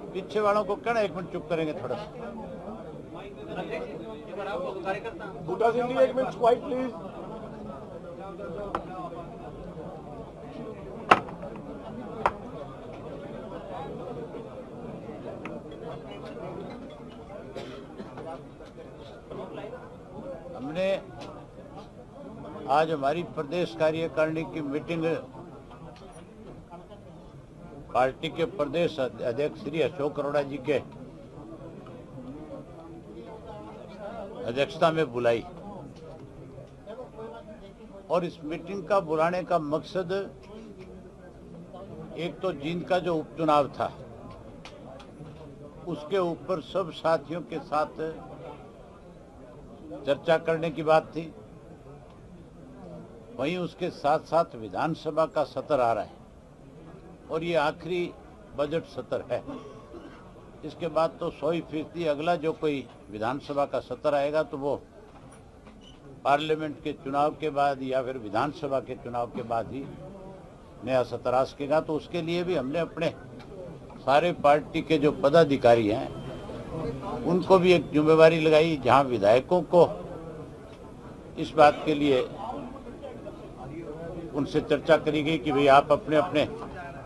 पीछे वालों को कहना 1 मिनट चुप करेंगे थोड़ा सा। बूटा Singh ji 1 minute quite please. हमने आज हमारी प्रदेश कार्यकारिणी की मीटिंग पार्टी के प्रदेश अध्यक्ष श्री अशोक अरोड़ा जी के अध्यक्षता में बुलाई और इस मीटिंग का बुलाने का मकसद एक तो जींद का जो उपचुनाव था उसके ऊपर सब साथियों के साथ चर्चा करने की बात थी। वहीं उसके साथ साथ विधानसभा का सत्र आ रहा है और ये आखिरी बजट सत्र है। इसके बाद तो 100% अगला जो कोई विधानसभा का सत्र आएगा तो वो पार्लियामेंट के चुनाव के बाद या फिर विधानसभा के चुनाव के बाद ही नया सत्र आ सकेगा। तो उसके लिए भी हमने अपने सारे पार्टी के जो पदाधिकारी हैं उनको भी एक जिम्मेवारी लगाई, जहां विधायकों को इस बात के लिए उनसे चर्चा करी गई कि भाई आप अपने अपने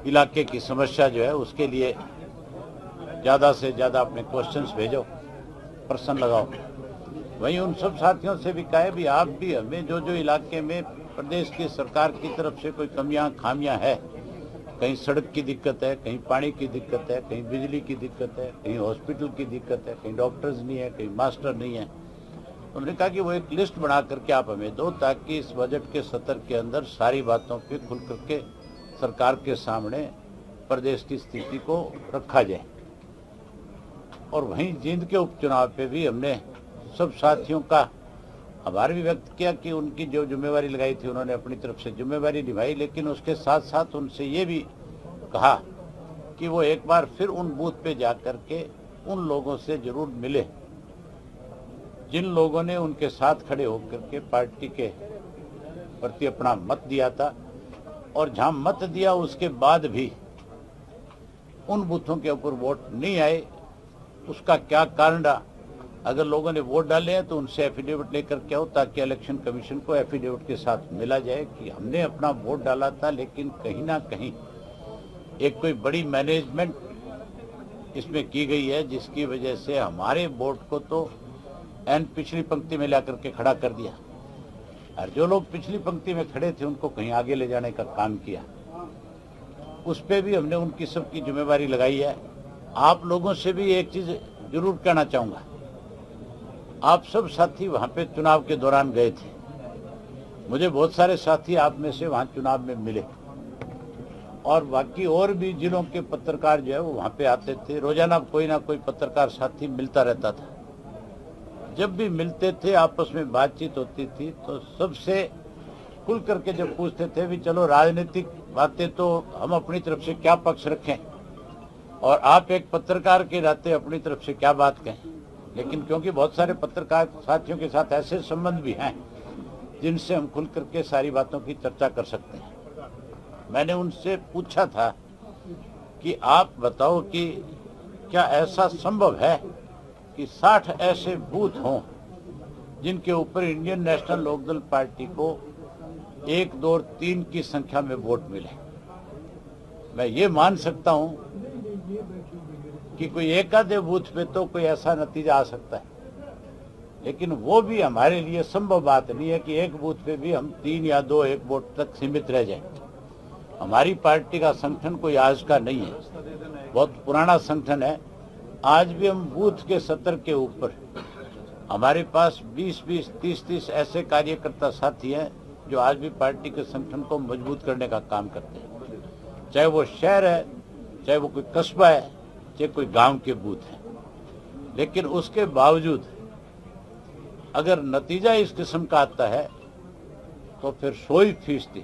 इलाके की समस्या जो है उसके लिए ज़्यादा से ज़्यादा अपने क्वेश्चंस भेजो, प्रश्न लगाओ। वहीं उन सब साथियों से भी कहा भी आप भी हमें जो जो इलाके में प्रदेश की सरकार की तरफ से कोई कमियां खामियां है, कहीं सड़क की दिक्कत है, कहीं पानी की दिक्कत है, कहीं बिजली की दिक्कत है, कहीं हॉस्पिटल की दिक्कत है, कहीं डॉक्टर्स नहीं है, कहीं मास्टर नहीं है, उन्होंने कहा कि वो एक लिस्ट बना करके आप हमें दो ताकि इस बजट के सत्र के अंदर सारी बातों पे खुल करके सरकार के सामने प्रदेश की स्थिति को रखा जाए। और वहीं जींद के उपचुनाव पे भी हमने सब साथियों का आभार भी व्यक्त किया कि उनकी जो जिम्मेवारी लगाई थी उन्होंने अपनी तरफ से जिम्मेवारी निभाई, लेकिन उसके साथ साथ उनसे ये भी कहा कि वो एक बार फिर उन बूथ पे जा करके उन लोगों से जरूर मिले जिन लोगों ने उनके साथ खड़े होकर के पार्टी के प्रति अपना मत दिया था, और जहां मत दिया उसके बाद भी उन बूथों के ऊपर वोट नहीं आए, उसका क्या कारण रहा। अगर लोगों ने वोट डाले हैं तो उनसे एफिडेविट लेकर के आओ ताकि इलेक्शन कमीशन को एफिडेविट के साथ मिला जाए कि हमने अपना वोट डाला था, लेकिन कहीं ना कहीं एक कोई बड़ी मैनेजमेंट इसमें की गई है जिसकी वजह से हमारे वोट को तो एन पिछली पंक्ति में ला करके खड़ा कर दिया, और जो लोग पिछली पंक्ति में खड़े थे उनको कहीं आगे ले जाने का काम किया। उस पर भी हमने उनकी सबकी जिम्मेवारी लगाई है। आप लोगों से भी एक चीज जरूर कहना चाहूंगा, आप सब साथी वहां पे चुनाव के दौरान गए थे, मुझे बहुत सारे साथी आप में से वहां चुनाव में मिले, और बाकी और भी जिलों के पत्रकार जो है वो वहां पे आते थे। रोजाना कोई ना कोई पत्रकार साथी मिलता रहता था। जब भी मिलते थे आपस में बातचीत होती थी तो सबसे खुल करके जब पूछते थे भी चलो राजनीतिक बातें तो हम अपनी तरफ से क्या पक्ष रखें और आप एक पत्रकार के नाते अपनी तरफ से क्या बात कहें, लेकिन क्योंकि बहुत सारे पत्रकार साथियों के साथ ऐसे संबंध भी हैं जिनसे हम खुल करके सारी बातों की चर्चा कर सकते हैं। मैंने उनसे पूछा था कि आप बताओ कि क्या ऐसा संभव है कि 60 ऐसे बूथ हों जिनके ऊपर इंडियन नेशनल लोकदल पार्टी को 1, 2 और 3 की संख्या में वोट मिले। मैं ये मान सकता हूं कि कोई एक आधे बूथ पे तो कोई ऐसा नतीजा आ सकता है, लेकिन वो भी हमारे लिए संभव बात नहीं है कि एक बूथ पे भी हम 3 या 2 एक वोट तक सीमित रह जाएं। हमारी पार्टी का संगठन कोई आज का नहीं है, बहुत पुराना संगठन है। आज भी हम बूथ के सत्र के ऊपर हमारे पास 20-20, 30-30 ऐसे कार्यकर्ता साथी हैं जो आज भी पार्टी के संगठन को मजबूत करने का काम करते हैं, चाहे वो शहर है, चाहे वो कोई कस्बा है, चाहे कोई गांव के बूथ है। लेकिन उसके बावजूद अगर नतीजा इस किस्म का आता है तो फिर 100%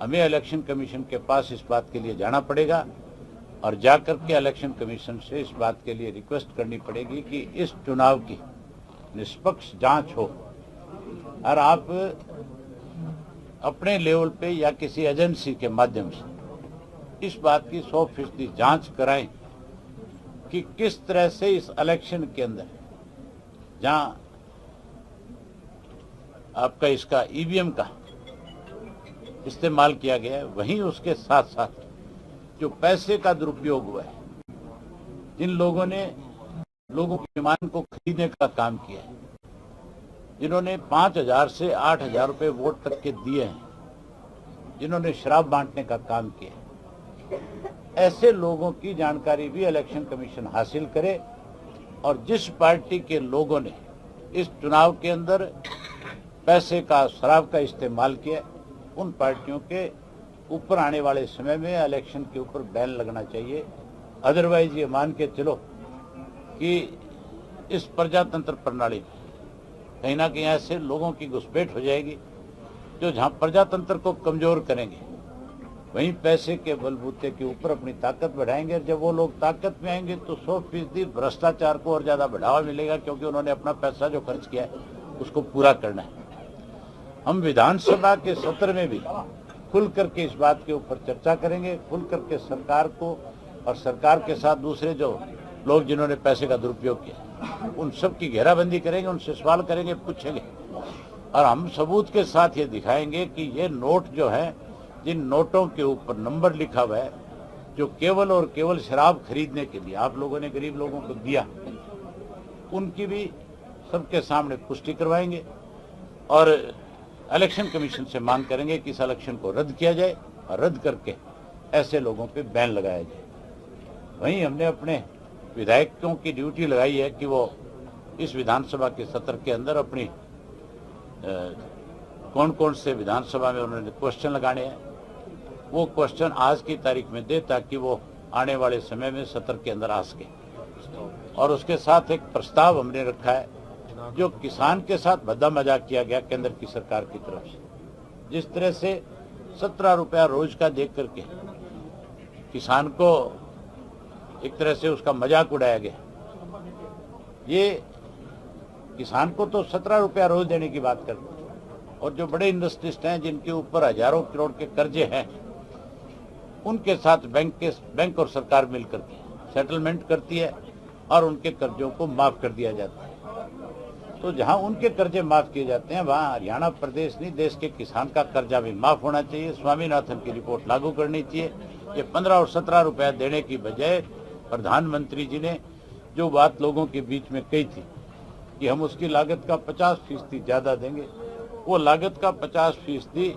हमें इलेक्शन कमीशन के पास इस बात के लिए जाना पड़ेगा और जाकर के इलेक्शन कमीशन से इस बात के लिए रिक्वेस्ट करनी पड़ेगी कि इस चुनाव की निष्पक्ष जांच हो, और आप अपने लेवल पे या किसी एजेंसी के माध्यम से इस बात की 100% जांच कराएं कि किस तरह से इस इलेक्शन के अंदर जहां आपका इसका ईवीएम का इस्तेमाल किया गया है, वहीं उसके साथ साथ जो पैसे का दुरुपयोग हुआ है, जिन लोगों ने लोगों के ईमान को खरीदने का काम किया है, जिन्होंने 5,000 से 8,000 रुपए वोट तक के दिए हैं, जिन्होंने शराब बांटने का काम किया है, ऐसे लोगों की जानकारी भी इलेक्शन कमीशन हासिल करे और जिस पार्टी के लोगों ने इस चुनाव के अंदर पैसे का, शराब का इस्तेमाल किया, उन पार्टियों के ऊपर आने वाले समय में इलेक्शन के ऊपर बैन लगना चाहिए। अदरवाइज ये मान के चलो कि इस प्रजातंत्र प्रणाली में कहीं ना कहीं ऐसे लोगों की घुसपैठ हो जाएगी जो जहां प्रजातंत्र को कमजोर करेंगे, वहीं पैसे के बलबूते के ऊपर अपनी ताकत बढ़ाएंगे। और जब वो लोग ताकत में आएंगे तो 100% भ्रष्टाचार को और ज्यादा बढ़ावा मिलेगा, क्योंकि उन्होंने अपना पैसा जो खर्च किया है उसको पूरा करना है। हम विधानसभा के सत्र में भी खुल करके इस बात के ऊपर चर्चा करेंगे, खुल करके सरकार को और सरकार के साथ दूसरे जो लोग जिन्होंने पैसे का दुरुपयोग किया उन सब की घेराबंदी करेंगे, उनसे सवाल करेंगे, पूछेंगे और हम सबूत के साथ ये दिखाएंगे कि ये नोट जो है, जिन नोटों के ऊपर नंबर लिखा हुआ है, जो केवल और केवल शराब खरीदने के लिए आप लोगों ने गरीब लोगों को दिया, उनकी भी सबके सामने पुष्टि करवाएंगे और इलेक्शन कमीशन से मांग करेंगे कि इस इलेक्शन को रद्द किया जाए और रद्द करके ऐसे लोगों पे बैन लगाया जाए। वहीं हमने अपने विधायकों की ड्यूटी लगाई है कि वो इस विधानसभा के सत्र के अंदर अपनी कौन कौन से विधानसभा में उन्होंने क्वेश्चन लगाने हैं, वो क्वेश्चन आज की तारीख में दे, ताकि वो आने वाले समय में सत्र के अंदर आ सके। और उसके साथ एक प्रस्ताव हमने रखा है, जो किसान के साथ भद्दा मजाक किया गया केंद्र की सरकार की तरफ से, जिस तरह से 17 रुपया रोज का देख करके किसान को एक तरह से उसका मजाक उड़ाया गया। ये किसान को तो 17 रुपया रोज देने की बात करते हैं, और जो बड़े इंडस्ट्रिस्ट हैं जिनके ऊपर हजारों करोड़ के कर्जे हैं, उनके साथ बैंक और सरकार मिलकर के सेटलमेंट करती है और उनके कर्जों को माफ कर दिया जाता है। तो जहां उनके कर्जे माफ किए जाते हैं, वहां हरियाणा प्रदेश नहीं, देश के किसान का कर्जा भी माफ होना चाहिए। स्वामीनाथन की रिपोर्ट लागू करनी चाहिए। ये 15 और 17 रुपया देने की बजाय प्रधानमंत्री जी ने जो बात लोगों के बीच में कही थी कि हम उसकी लागत का 50% ज्यादा देंगे, वो लागत का 50%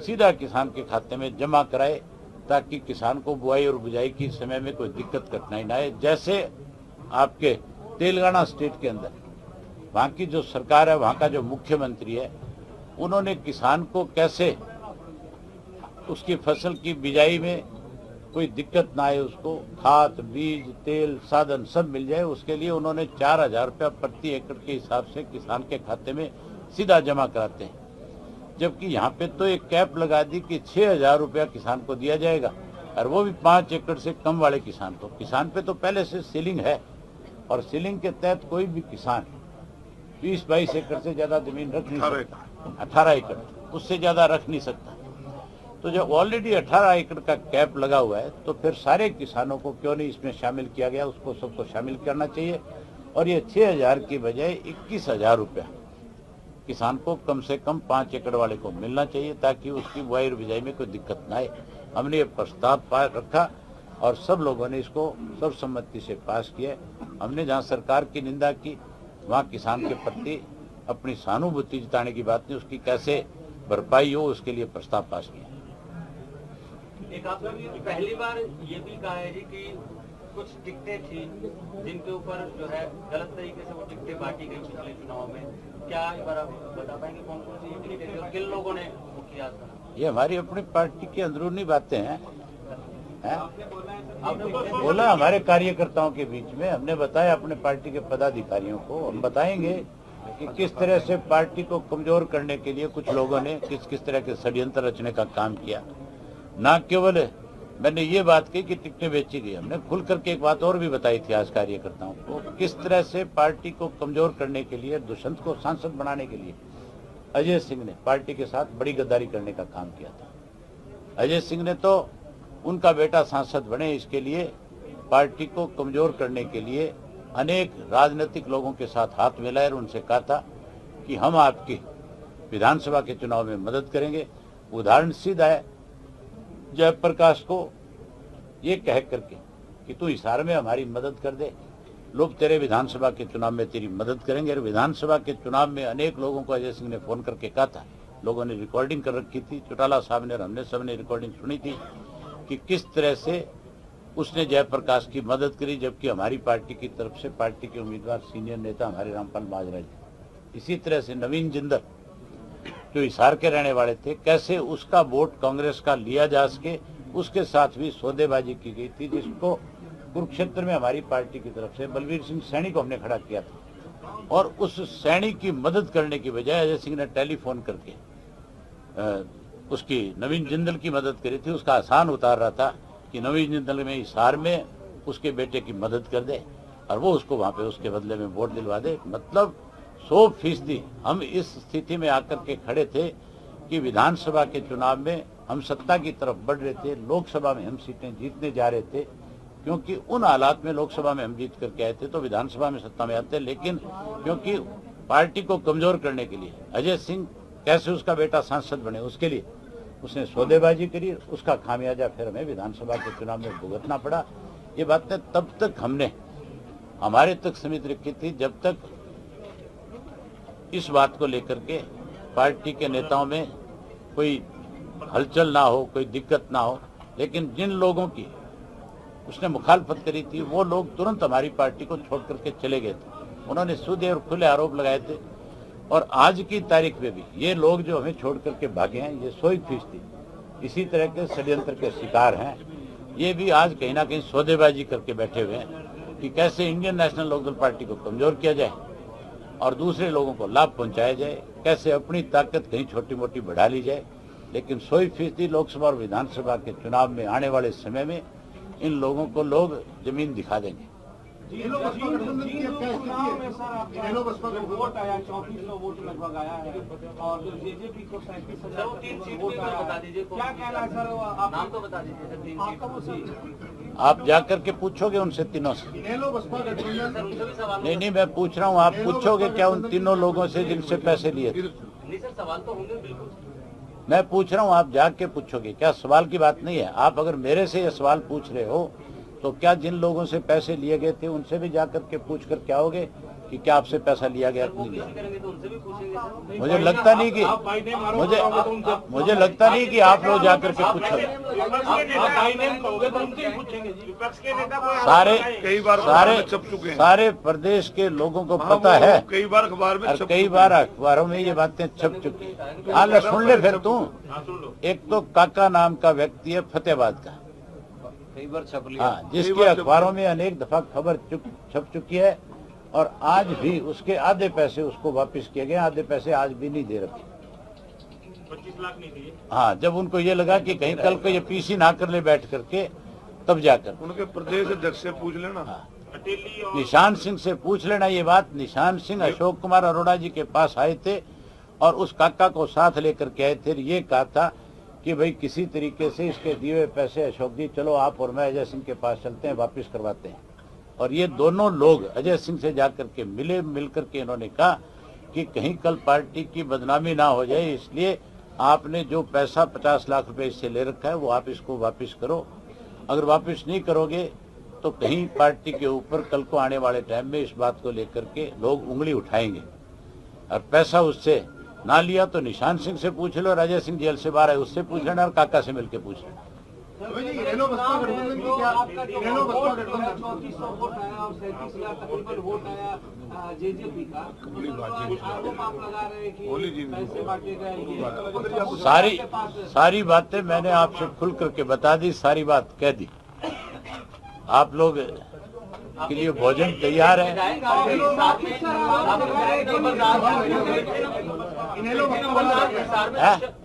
सीधा किसान के खाते में जमा कराए, ताकि किसान को बुआई और बुझाई के समय में कोई दिक्कत कठिनाई न आए। जैसे आपके तेलंगाना स्टेट के अंदर वहां की जो सरकार है, वहां का जो मुख्यमंत्री है, उन्होंने किसान को कैसे उसकी फसल की बिजाई में कोई दिक्कत ना आए, उसको खाद, बीज, तेल, साधन सब मिल जाए, उसके लिए उन्होंने 4,000 रुपया प्रति एकड़ के हिसाब से किसान के खाते में सीधा जमा कराते हैं। जबकि यहाँ पे तो एक कैप लगा दी कि 6,000 रुपया किसान को दिया जाएगा, और वो भी 5 एकड़ से कम वाले किसान को। किसान पे तो पहले से सीलिंग है, और सीलिंग के तहत कोई भी किसान 20-22 एकड़ से ज्यादा जमीन रख नहीं सकता, 18 एकड़ उससे ज्यादा रख नहीं सकता। तो जब ऑलरेडी 18 एकड़ का कैप लगा हुआ है, तो फिर सारे किसानों को क्यों नहीं इसमें शामिल किया गया, उसको सबको शामिल करना चाहिए। और ये 6,000 की बजाय 21,000 रुपया किसान को कम से कम 5 एकड़ वाले को मिलना चाहिए, ताकि उसकी बुआई और बिजाई में कोई दिक्कत ना आए। हमने ये प्रस्ताव रखा और सब लोगों ने इसको सर्वसम्मति से पास किया। हमने जहाँ सरकार की निंदा की, वहाँ किसान के प्रति अपनी सहानुभूति जताने की बात नहीं, उसकी कैसे भरपाई हो उसके लिए प्रस्ताव पास किया। एक आपने पहली बार ये भी कहा है जी कि कुछ टिकटें थी जिनके ऊपर जो है गलत तरीके से वो टिकटें बांटी गई पिछले चुनाव में, क्या एक बार आप बता पाएंगे कौन कौन सी टिकटें थी और किन लोगों ने मुखिया बना? ये हमारी अपनी पार्टी की अंदरूनी बातें हैं। बोला हमारे कार्यकर्ताओं के बीच में, हमने बताया अपने पार्टी के पदाधिकारियों को। हम बताएंगे कि किस तरह से पार्टी को कमजोर करने के लिए कुछ लोगों ने किस तरह के षड्यंत्र रचने का काम किया। न केवल मैंने ये बात कही कि टिकटें बेची गई, हमने खुल करके एक बात और भी बताई थी आज कार्यकर्ताओं को, किस तरह से पार्टी को कमजोर करने के लिए, दुष्यंत को सांसद बनाने के लिए अजय सिंह ने पार्टी के साथ बड़ी गद्दारी करने का काम किया था। अजय सिंह ने तो उनका बेटा सांसद बने, इसके लिए पार्टी को कमजोर करने के लिए अनेक राजनीतिक लोगों के साथ हाथ मिलाए और उनसे कहा था कि हम आपकी विधानसभा के चुनाव में मदद करेंगे। उदाहरण सीधा है, जयप्रकाश को ये कह करके कि तू हिसार में हमारी मदद कर दे, लोग तेरे विधानसभा के चुनाव में तेरी मदद करेंगे। और विधानसभा के चुनाव में अनेक लोगों को अजय सिंह ने फोन करके कहा था, लोगों ने रिकॉर्डिंग कर रखी थी, चौटाला साहब ने और हमने सबने रिकॉर्डिंग सुनी थी कि किस तरह से उसने जयप्रकाश की मदद करी, जबकि हमारी पार्टी की तरफ से पार्टी के उम्मीदवार सीनियर नेता हमारे रामपाल महाराज थे। इसी तरह से नवीन जिंदल जो हिसार के रहने वाले थे, कैसे उसका वोट कांग्रेस का लिया जा सके, उसके साथ भी सौदेबाजी की गई थी, जिसको कुरुक्षेत्र में हमारी पार्टी की तरफ से बलवीर सिंह सैनी को हमने खड़ा किया था। और उस सैनी की मदद करने की बजाय अजय सिंह ने टेलीफोन करके उसकी नवीन जिंदल की मदद करी थी। उसका आसान उतार रहा था कि नवीन जिंदल में हिसार में उसके बेटे की मदद कर दे और वो उसको वहां पे उसके बदले में वोट दिलवा दे। मतलब 100% हम इस स्थिति में आकर के खड़े थे कि विधानसभा के चुनाव में हम सत्ता की तरफ बढ़ रहे थे, लोकसभा में हम सीटें जीतने जा रहे थे, क्योंकि उन हालात में लोकसभा में हम जीत करके आए थे तो विधानसभा में सत्ता में आते। लेकिन क्योंकि पार्टी को कमजोर करने के लिए अजय सिंह कैसे उसका बेटा सांसद बने, उसके लिए उसने सौदेबाजी करी, उसका खामियाजा फिर हमें विधानसभा के चुनाव में भुगतना पड़ा। ये बातें तब तक हमने हमारे तक सीमित रखी थी जब तक इस बात को लेकर के पार्टी के नेताओं में कोई हलचल ना हो, कोई दिक्कत ना हो। लेकिन जिन लोगों की उसने मुखालफत करी थी वो लोग तुरंत हमारी पार्टी को छोड़ करके चले गए थे। उन्होंने सीधे और खुले आरोप लगाए थे। और आज की तारीख में भी ये लोग जो हमें छोड़ करके भागे हैं, ये 100% इसी तरह के षड्यंत्र के शिकार हैं। ये भी आज कहीं ना कहीं सौदेबाजी करके बैठे हुए हैं कि कैसे इंडियन नेशनल लोकदल पार्टी को कमजोर किया जाए और दूसरे लोगों को लाभ पहुंचाया जाए, कैसे अपनी ताकत कहीं छोटी मोटी बढ़ा ली जाए। लेकिन 100% लोकसभा और विधानसभा के चुनाव में आने वाले समय में इन लोगों को लोग जमीन दिखा देंगे। वोट आया 3400 वोट लगभग आया है और जो जेजेपी को 37,000 वोट आया। क्या कहना है सर, आप नाम तो बता दीजिए। आप जाकर के पूछोगे उनसे तीनों से। नहीं, मैं पूछ रहा हूँ, आप पूछोगे क्या उन तीनों लोगों से जिनसे पैसे लिए थे? नहीं सर, सवाल तो होंगे बिल्कुल। मैं पूछ रहा हूँ, आप जाके पूछोगे क्या? सवाल की बात नहीं है। आप अगर मेरे से ये सवाल पूछ रहे हो तो क्या जिन लोगों से पैसे लिए गए थे उनसे भी जाकर के पूछ कर क्या होगे कि क्या आपसे पैसा लिया गया नहीं लिया? मुझे लगता नहीं कि मुझे लगता नहीं कि आप लोग जाकर के पूछोगे। सारे प्रदेश के लोगों को पता है, कई बार अखबार में और कई बार अखबारों में ये बातें छप चुकी। हाल सुन ले फिर तू। एक तो काका नाम का व्यक्ति है फतेहाबाद का, कई बार छप लिया। हाँ, जिसके अखबारों में अनेक दफा खबर छप चुकी है और आज भी उसके आधे पैसे उसको वापस किए गए, आधे पैसे आज भी नहीं दे रखे। 25 लाख नहीं दिए। हाँ, जब उनको ये लगा कि कहीं कल को ये पीसी ना कर ले बैठ करके, तब जाकर उनके प्रदेश अध्यक्ष से पूछ लेना। हाँ, निशान सिंह से पूछ लेना ये बात। निशान सिंह अशोक कुमार अरोड़ा जी के पास आए थे और उस काका को साथ लेकर के आए थे। ये कहा था कि भाई किसी तरीके से इसके दिए हुए पैसे अशोक जी चलो आप और मैं अजय सिंह के पास चलते हैं, वापस करवाते हैं। और ये दोनों लोग अजय सिंह से जाकर के मिलकर के इन्होंने कहा कि कहीं कल पार्टी की बदनामी ना हो जाए, इसलिए आपने जो पैसा 50 लाख रुपए इससे ले रखा है वो आप इसको वापस करो। अगर वापस नहीं करोगे तो कहीं पार्टी के ऊपर कल को आने वाले टाइम में इस बात को लेकर के लोग उंगली उठाएंगे। और पैसा उससे ना लिया तो निशान सिंह से पूछ लो, राजा सिंह जेल से बाहर है उससे पूछ लेना, और काका से मिलकर पूछ लेना। 3400 वोट आया और 37,000 तकरीबन वोट आया जेजेपी का। आरोप आप लगा रहे हैं कि पैसे बांटे गए। सारी बातें मैंने आपसे खुल करके बता दी, सारी बात कह दी। आप लोग के लिए भोजन तैयार है।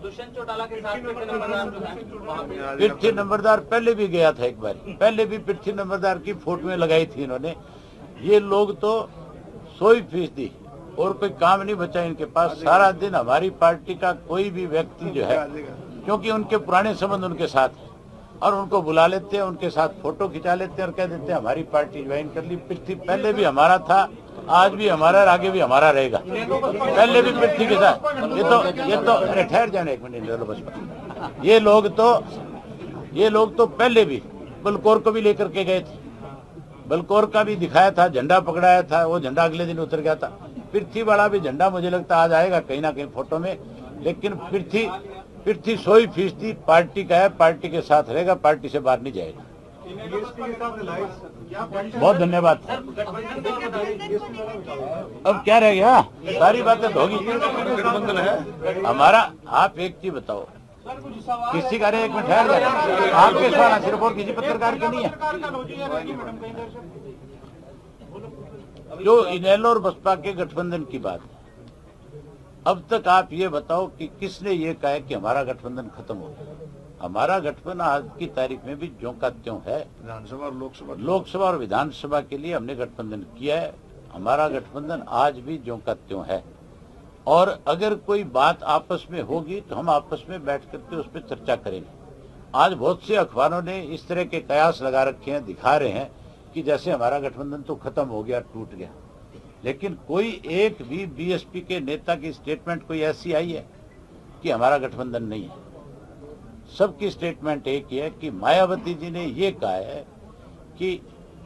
दुष्यंत चौटाला के साथ पृथ्वी नंबरदार पहले भी गया था, एक बार पहले भी पृथ्वी नंबरदार की फोटोएं लगाई थी इन्होंने। ये लोग तो 100% और कोई काम नहीं बचा इनके पास। सारा दिन हमारी पार्टी का कोई भी व्यक्ति जो है, क्योंकि उनके पुराने संबंध उनके साथ है, और उनको बुला लेते हैं, उनके साथ फोटो खिंचा लेते हैं और कह देते हैं हमारी पार्टी ज्वाइन कर ली। पृथ्वी पहले भी हमारा था, आज भी हमारा और आगे भी हमारा रहेगा। पहले भी पृथ्वी के साथ ये तो अरे ठहर जाने एक मिनट, बसपा ये लोग तो पहले भी बलकौर को भी लेकर के गए थे, बलकौर का भी दिखाया था, झंडा पकड़ाया था, वो झंडा अगले दिन उतर गया था। पृथ्वी वाला भी झंडा मुझे लगता आज आएगा कहीं ना कहीं फोटो में, लेकिन पृथ्वी 100% पार्टी का है, पार्टी के साथ रहेगा, पार्टी से बाहर नहीं जाएगा। बहुत धन्यवाद। अब क्या रह गया, सारी बातें तो होगी। गठबंधन है हमारा। आप एक चीज बताओ, किसी का एक मिनट ठहर जाए, आपके सवाल सिर्फ और किसी पत्रकार के नहीं है। जो इनेलो और बसपा के गठबंधन की बात है, अब तक आप ये बताओ कि किसने ये कहा है कि हमारा गठबंधन खत्म हो गया। हमारा गठबंधन आज की तारीख में भी ज्यों का त्यों है। विधानसभा और लोकसभा और विधानसभा के लिए हमने गठबंधन किया है। हमारा गठबंधन आज भी ज्यों का त्यों है। और अगर कोई बात आपस में होगी तो हम आपस में बैठ करके उस पर चर्चा करेंगे। आज बहुत से अखबारों ने इस तरह के कयास लगा रखे हैं, दिखा रहे हैं कि जैसे हमारा गठबंधन तो खत्म हो गया, टूट गया। लेकिन कोई एक भी बीएसपी के नेता की स्टेटमेंट कोई ऐसी आई है कि हमारा गठबंधन नहीं है। सबकी स्टेटमेंट एक ही है कि मायावती जी ने ये कहा है कि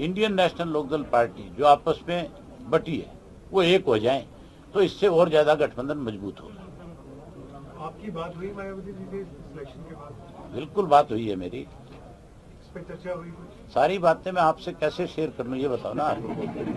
इंडियन नेशनल लोकदल पार्टी जो आपस में बटी है वो एक हो जाए, तो इससे और ज्यादा गठबंधन मजबूत होगा। आपकी बात हुई मायावती जी के सिलेक्शन के बाद? बिल्कुल बात हुई है मेरी। इस पर चर्चा हुई कुछ? सारी बातें मैं आपसे कैसे शेयर कर लूं ये बताओ ना आप।